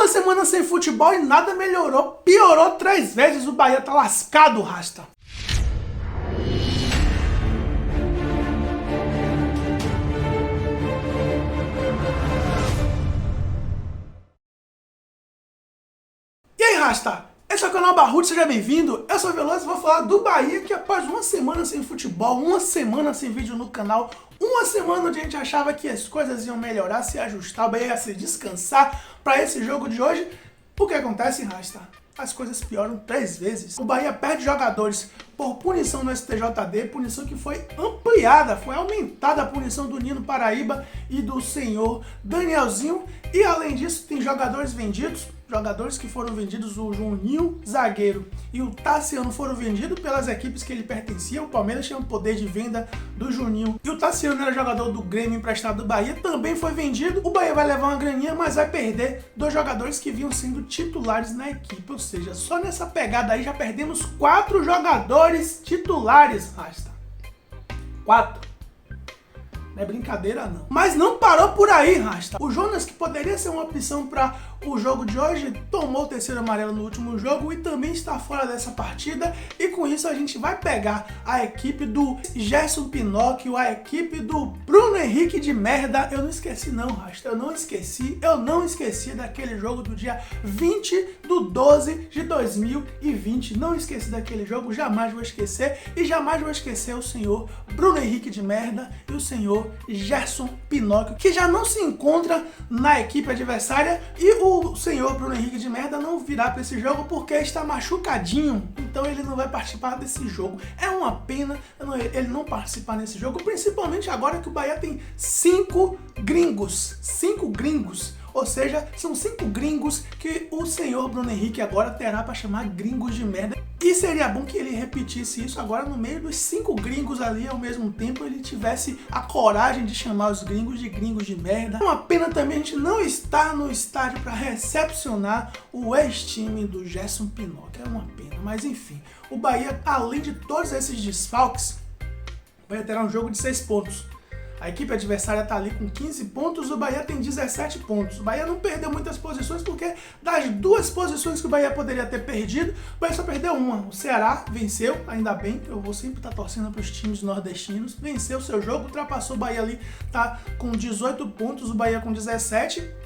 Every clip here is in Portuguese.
Uma semana sem futebol e nada melhorou. Piorou 3 vezes, o Bahia tá lascado, Rasta. E aí, Rasta? Esse é o canal Barrudo, seja bem-vindo. Eu sou o Veloso e vou falar do Bahia que após uma semana sem futebol, uma semana sem vídeo no canal, uma semana onde a gente achava que as coisas iam melhorar, se ajustar, o Bahia ia se descansar para esse jogo de hoje. O que acontece, Rasta? As coisas pioram 3 vezes. O Bahia perde jogadores por punição no STJD, punição que foi ampliada, foi aumentada a punição do Nino Paraíba e do senhor Danielzinho. E além disso, tem jogadores vendidos, jogadores que foram vendidos, o Juninho, zagueiro, e o Tassiano foram vendidos pelas equipes que ele pertencia. O Palmeiras tinha o poder de venda do Juninho. E o Tassiano era jogador do Grêmio emprestado do Bahia, também foi vendido. O Bahia vai levar uma graninha, mas vai perder 2 jogadores que vinham sendo titulares na equipe. Ou seja, só nessa pegada aí já perdemos 4 jogadores titulares, Rasta. 4. Não é brincadeira, não. Mas não parou por aí, Rasta. O Jonas, que poderia ser uma opção para o jogo de hoje, tomou o 3º amarelo no último jogo e também está fora dessa partida. E com isso a gente vai pegar a equipe do Gerson Pinóquio, a equipe do Bruno Henrique de merda. Eu não esqueci não, Rasta. Eu não esqueci daquele jogo do dia 20/12/2020. Não esqueci daquele jogo, jamais vou esquecer. E jamais vou esquecer o senhor Bruno Henrique de merda e o senhor Gerson Pinóquio, que já não se encontra na equipe adversária, e o senhor Bruno Henrique de merda não virá para esse jogo porque está machucadinho, então ele não vai participar desse jogo. É uma pena ele não participar nesse jogo, principalmente agora que o Bahia tem 5 gringos, ou seja, são 5 gringos que o senhor Bruno Henrique agora terá para chamar gringos de merda. E seria bom que ele repetisse isso agora no meio dos 5 gringos ali ao mesmo tempo, ele tivesse a coragem de chamar os gringos de merda. É uma pena também a gente não estar no estádio para recepcionar o ex-time do Gerson Pinóquio. É uma pena, mas enfim. O Bahia, além de todos esses desfalques, o Bahia terá um jogo de 6 pontos. A equipe adversária está ali com 15 pontos, o Bahia tem 17 pontos. O Bahia não perdeu muitas posições porque das 2 posições que o Bahia poderia ter perdido, o Bahia só perdeu uma. O Ceará venceu, ainda bem, eu vou sempre estar torcendo para os times nordestinos. Venceu o seu jogo, ultrapassou o Bahia ali, tá com 18 pontos, o Bahia com 17.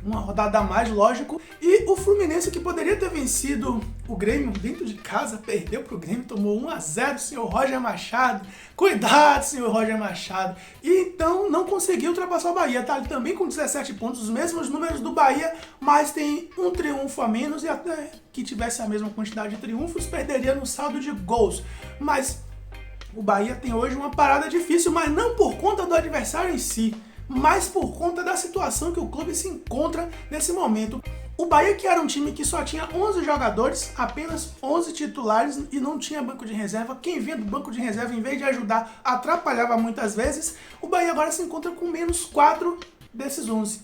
Uma rodada a mais, lógico. E o Fluminense, que poderia ter vencido o Grêmio dentro de casa, perdeu pro Grêmio, tomou 1-0, senhor Roger Machado. Cuidado, senhor Roger Machado. E então não conseguiu ultrapassar o Bahia. Tá ali também com 17 pontos, os mesmos números do Bahia, mas tem um triunfo a menos, e até que tivesse a mesma quantidade de triunfos, perderia no saldo de gols. Mas o Bahia tem hoje uma parada difícil, mas não por conta do adversário em si, mas por conta da situação que o clube se encontra nesse momento. O Bahia, que era um time que só tinha 11 jogadores, apenas 11 titulares e não tinha banco de reserva. Quem vinha do banco de reserva, em vez de ajudar, atrapalhava muitas vezes. O Bahia agora se encontra com menos 4 desses 11.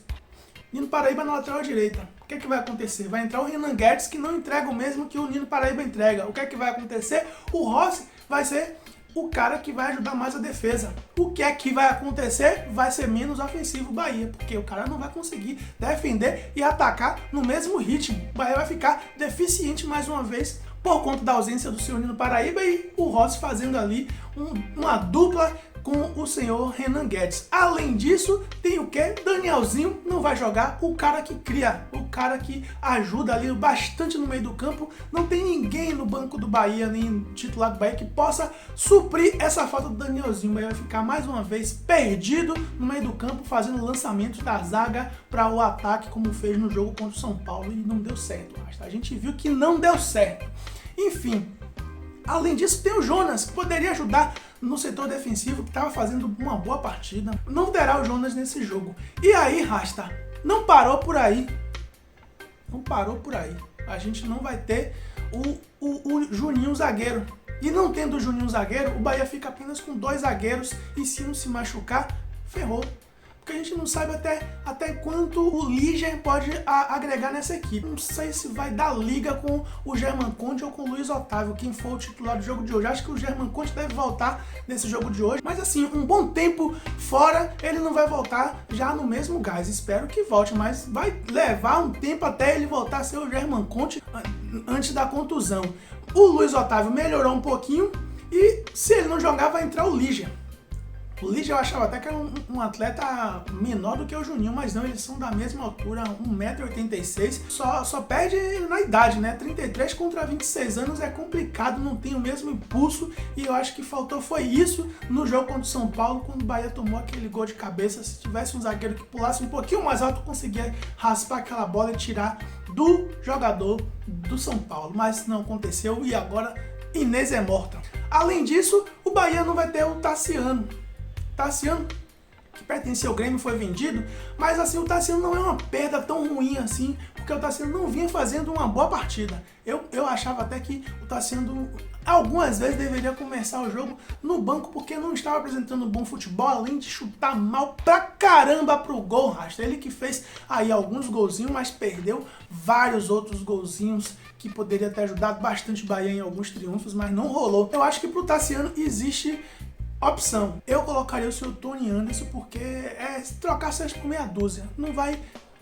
Nino Paraíba na lateral direita. O que é que vai acontecer? Vai entrar o Renan Guedes, que não entrega o mesmo que o Nino Paraíba entrega. O que é que vai acontecer? O Rossi vai ser o cara que vai ajudar mais a defesa. O que é que vai acontecer? Vai ser menos ofensivo o Bahia, porque o cara não vai conseguir defender e atacar no mesmo ritmo. O Bahia vai ficar deficiente mais uma vez por conta da ausência do senhor Nino Paraíba e o Rossi fazendo ali uma dupla com o senhor Renan Guedes. Além disso, tem o que? Danielzinho não vai jogar, o cara que cria, o cara que ajuda ali bastante no meio do campo. Não tem ninguém no banco do Bahia, nem titular do Bahia, que possa suprir essa falta do Danielzinho. O Bahia vai ficar mais uma vez perdido no meio do campo, fazendo lançamentos da zaga para o ataque, como fez no jogo contra o São Paulo, e não deu certo. A gente viu que não deu certo. Enfim, além disso, tem o Jonas, que poderia ajudar no setor defensivo, que estava fazendo uma boa partida. Não terá o Jonas nesse jogo. E aí, Rasta, não parou por aí. Não parou por aí. A gente não vai ter o Juninho zagueiro. E não tendo o Juninho zagueiro, o Bahia fica apenas com 2 zagueiros. E se um se machucar, ferrou. porque a gente não sabe até quanto o Liger pode agregar nessa equipe. Não sei se vai dar liga com o Germán Conte ou com o Luiz Otávio, quem for o titular do jogo de hoje. Acho que o Germán Conte deve voltar nesse jogo de hoje, mas assim, um bom tempo fora, ele não vai voltar já no mesmo gás. Espero que volte, mas vai levar um tempo até ele voltar a ser o Germán Conte antes da contusão. O Luiz Otávio melhorou um pouquinho e se ele não jogar vai entrar o Liger. O Liger eu achava até que era um atleta menor do que o Juninho, mas não, eles são da mesma altura, 1,86 m, só perde na idade, né? 33 contra 26 anos é complicado, não tem o mesmo impulso, e eu acho que faltou foi isso no jogo contra o São Paulo, quando o Bahia tomou aquele gol de cabeça. Se tivesse um zagueiro que pulasse um pouquinho mais alto, conseguia raspar aquela bola e tirar do jogador do São Paulo, mas não aconteceu e agora Inês é morta. Além disso, o Bahia não vai ter o Tassiano, que pertencia ao Grêmio, foi vendido, mas assim, o Tassiano não é uma perda tão ruim assim, porque o Tassiano não vinha fazendo uma boa partida. Eu achava até que o Tassiano algumas vezes deveria começar o jogo no banco, porque não estava apresentando um bom futebol, além de chutar mal pra caramba pro gol, Rasta. Ele que fez aí alguns golzinhos, mas perdeu vários outros golzinhos que poderia ter ajudado bastante o Bahia em alguns triunfos, mas não rolou. Eu acho que pro Tassiano existe opção. Eu colocaria o seu Tony Anderson, porque é trocar 6 por meia dúzia. Não vai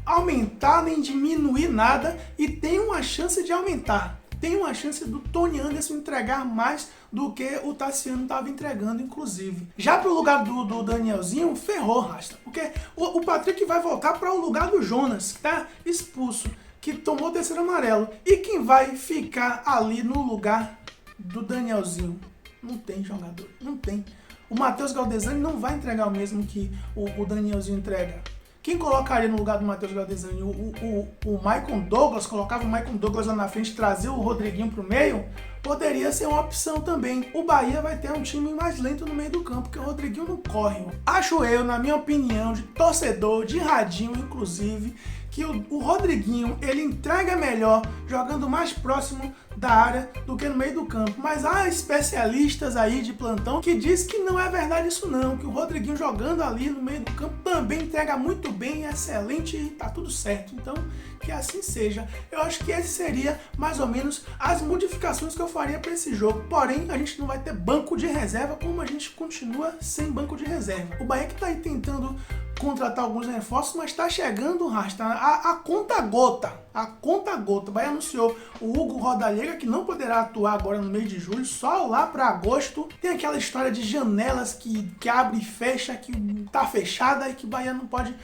aumentar nem diminuir nada e tem uma chance de aumentar. Tem uma chance do Tony Anderson entregar mais do que o Tassiano estava entregando, inclusive. Já para o lugar do Danielzinho, ferrou, Rasta. Porque o Patrick vai voltar para o lugar do Jonas, que tá expulso, que tomou o terceiro amarelo. E quem vai ficar ali no lugar do Danielzinho? Não tem jogador, não tem. O Matheus Galdesani não vai entregar o mesmo que o Danielzinho entrega. Quem colocaria no lugar do Matheus Galdesani? O Maicon Douglas, colocava o Maicon Douglas lá na frente, trazia o Rodriguinho pro meio? Poderia ser uma opção também. O Bahia vai ter um time mais lento no meio do campo, porque o Rodriguinho não corre. Acho eu, na minha opinião, de torcedor, de radinho inclusive, que o Rodriguinho, ele entrega melhor jogando mais próximo da área do que no meio do campo. Mas há especialistas aí de plantão que diz que não é verdade isso não, que o Rodriguinho jogando ali no meio do campo também entrega muito bem, excelente e tá tudo certo. Então, que assim seja. Eu acho que esse seria mais ou menos as modificações que eu faria para esse jogo. Porém, a gente não vai ter banco de reserva, como a gente continua sem banco de reserva. O Bahia que tá aí tentando contratar alguns reforços, mas está chegando, Rasta, a conta-gota. A conta-gota. O Bahia anunciou o Hugo Rodallega, que não poderá atuar agora no mês de julho, só lá para agosto. Tem aquela história de janelas que abre e fecha, que tá fechada e que o Bahia não pode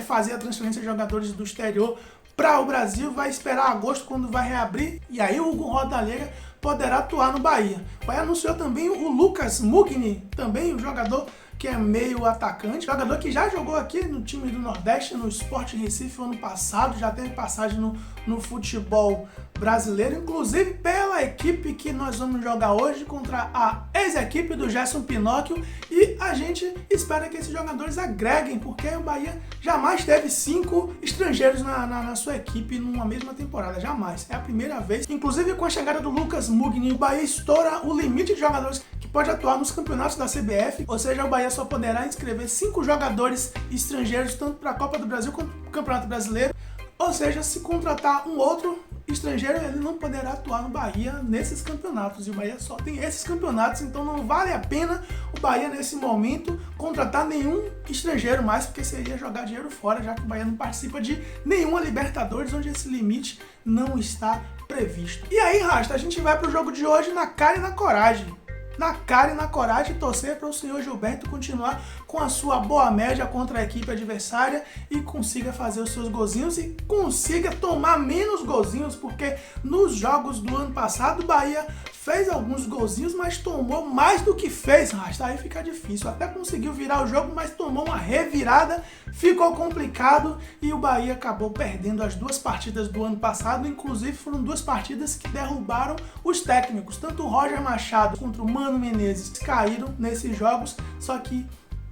fazer a transferência de jogadores do exterior para o Brasil. Vai esperar agosto, quando vai reabrir, e aí o Hugo Rodallega poderá atuar no Bahia. O Bahia anunciou também o Lucas Mugni, também um jogador que é meio atacante, jogador que já jogou aqui no time do Nordeste, no Sport Recife ano passado, já teve passagem no futebol brasileiro, inclusive pela equipe que nós vamos jogar hoje contra a ex-equipe do Gerson Pinóquio, e a gente espera que esses jogadores agreguem, porque o Bahia jamais teve 5 estrangeiros na sua equipe numa mesma temporada, jamais. É a primeira vez, inclusive com a chegada do Lucas Mugni, o Bahia estoura o limite de jogadores que pode atuar nos campeonatos da CBF, ou seja, o Bahia só poderá inscrever 5 jogadores estrangeiros, tanto para a Copa do Brasil quanto para o Campeonato Brasileiro. Ou seja, se contratar um outro estrangeiro, ele não poderá atuar no Bahia nesses campeonatos. E o Bahia só tem esses campeonatos, então não vale a pena o Bahia, nesse momento, contratar nenhum estrangeiro mais, porque seria jogar dinheiro fora, já que o Bahia não participa de nenhuma Libertadores, onde esse limite não está previsto. E aí, Rasta, a gente vai para o jogo de hoje na cara e na coragem. Na cara e na coragem, torcer para o senhor Gilberto continuar com a sua boa média contra a equipe adversária e consiga fazer os seus golzinhos e consiga tomar menos golzinhos, porque nos jogos do ano passado o Bahia fez alguns golzinhos, mas tomou mais do que fez, Rasta. Aí fica difícil. Até conseguiu virar o jogo, mas tomou uma revirada, ficou complicado e o Bahia acabou perdendo as 2 partidas do ano passado. Inclusive foram 2 partidas que derrubaram os técnicos. Tanto o Roger Machado contra o Mano Menezes caíram nesses jogos, só que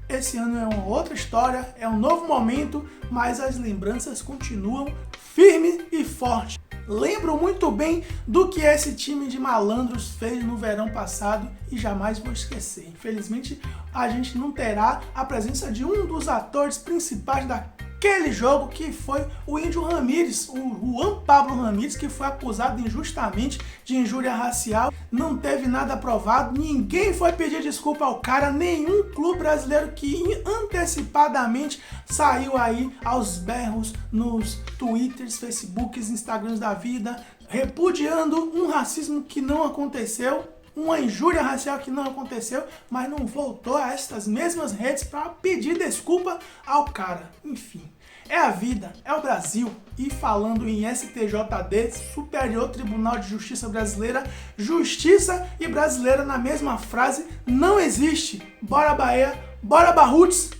esse ano é uma outra história, é um novo momento, mas as lembranças continuam firme e forte. Lembro muito bem do que esse time de malandros fez no verão passado e jamais vou esquecer. Infelizmente, a gente não terá a presença de um dos atores principais daquele jogo, que foi o Índio Ramírez, o Juan Pablo Ramírez, que foi acusado injustamente de injúria racial. Não teve nada provado, ninguém foi pedir desculpa ao cara, nenhum clube brasileiro que antecipadamente saiu aí aos berros nos Twitters, Facebooks, Instagrams da vida, repudiando um racismo que não aconteceu, uma injúria racial que não aconteceu, mas não voltou a estas mesmas redes para pedir desculpa ao cara. Enfim, é a vida, é o Brasil. E falando em STJD, Superior Tribunal de Justiça Brasileira, justiça e brasileira na mesma frase não existe. Bora Bahia, bora Barrutes,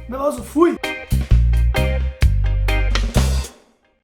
Veloso fui!